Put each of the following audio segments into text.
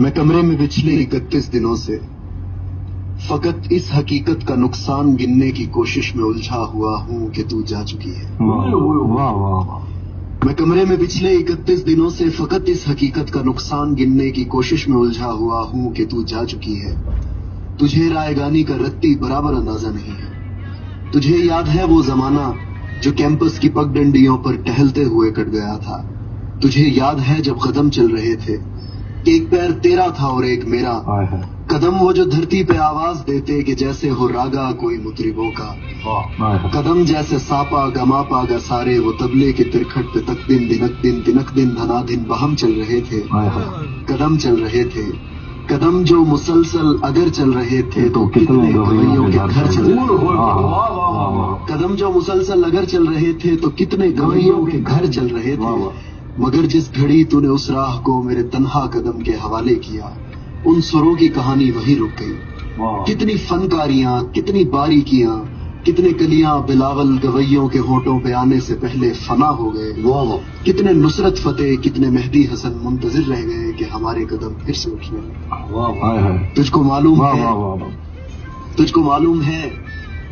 मैं कमरे में पिछले 31 दिनों से फकत इस हकीकत का नुकसान गिनने की कोशिश में उलझा हुआ हूं कि तू जा चुकी है। वाह वाह। मैं कमरे में पिछले 31 दिनों से फकत इस हकीकत का नुकसान गिनने की कोशिश में उलझा हुआ हूं कि तू जा चुकी है। तुझे रायगानी का रत्ती बराबर अंदाजा नहीं है। तुझे याद है वो जमाना जो कैंपस की पगडंडियों पर टहलते हुए कट गया था। तुझे याद है जब कदम चल रहे थे, एक पैर तेरा था और एक मेरा। कदम वो जो धरती पे आवाज देते कि जैसे हो रागा कोई मुतरिबों का। कदम जैसे सापा गमापा गा सारे वो तबले के तिरखट पे तक दिन तिनक दिन धना दिन बहम चल रहे थे। कदम चल रहे थे, कदम जो मुसलसल अगर चल रहे थे तो कितने गवैयों के घर चल रहे थे। कदम जो मुसलसल अगर चल रहे थे तो कितने गवैयों के घर चल रहे थे। मगर जिस घड़ी तूने उस राह को मेरे तन्हा कदम के हवाले किया, उन सुरों की कहानी वही रुक गई। कितनी फनकारियां, कितनी बारीकियां, कितने कलियां बिलावल गवैयों के होठों पे आने से पहले फना हो गए। कितने नुसरत फतेह, कितने मेहदी हसन मुंतजिर रह गए कि हमारे कदम फिर से उठने। तुझको मालूम है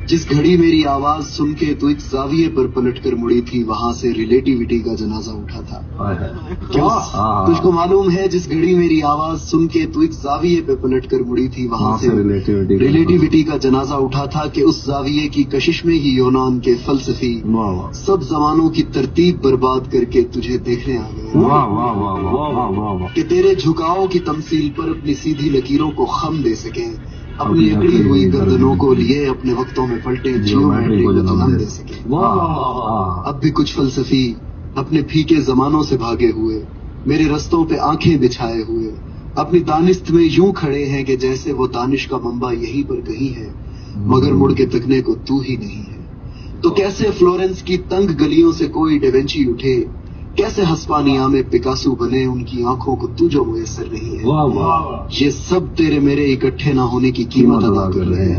जिस घड़ी मेरी आवाज सुन के तू एक जाविये पर पलट कर मुड़ी थी, वहां से रिलेटिविटी का जनाजा उठा था। तुझको मालूम है जिस घड़ी मेरी आवाज सुन के तू एक जाविये पे पलट कर मुड़ी थी, वहां से रिलेटिविटी का जनाजा उठा था कि उस जाविये की कशिश में ही यूनान के फलसफी सब जमानों की तरतीब बर्बाद करके तुझे देखने आ गए कि तेरे झुकाव की तमसील पर अपनी सीधी लकीरों को खम दे सके, अपनी अकड़ी हुई गर्दनों को लिए अपने वक्तों में पलटे जियोमेट्री को जन्म दे सके। अब भी कुछ फलसफी अपने फीके जमानों से भागे हुए मेरे रस्तों पे आंखें बिछाए हुए अपनी दानिस्त में यूं खड़े हैं कि जैसे वो दानिश का मंबा यहीं पर कहीं है, मगर मुड़ के तकने को तू ही नहीं है। तो कैसे फ्लोरेंस की तंग गलियों से कोई डेवेंची उठे, कैसे हस्पानिया में पिकासो बने उनकी आंखों को तू जो मुयस्सर नहीं है। ये सब तेरे मेरे इकट्ठे ना होने की कीमत अदा कर रहे हैं।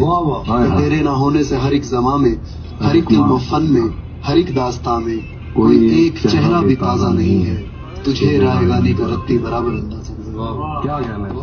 तेरे ना होने से हर एक जमा में, हर एक इल्म फन में, हर एक दास्तां में कोई एक चेहरा भी ताजा नहीं है। तुझे रायगानी का रत्ती बराबर अंदाजा नहीं। क्या कहना है।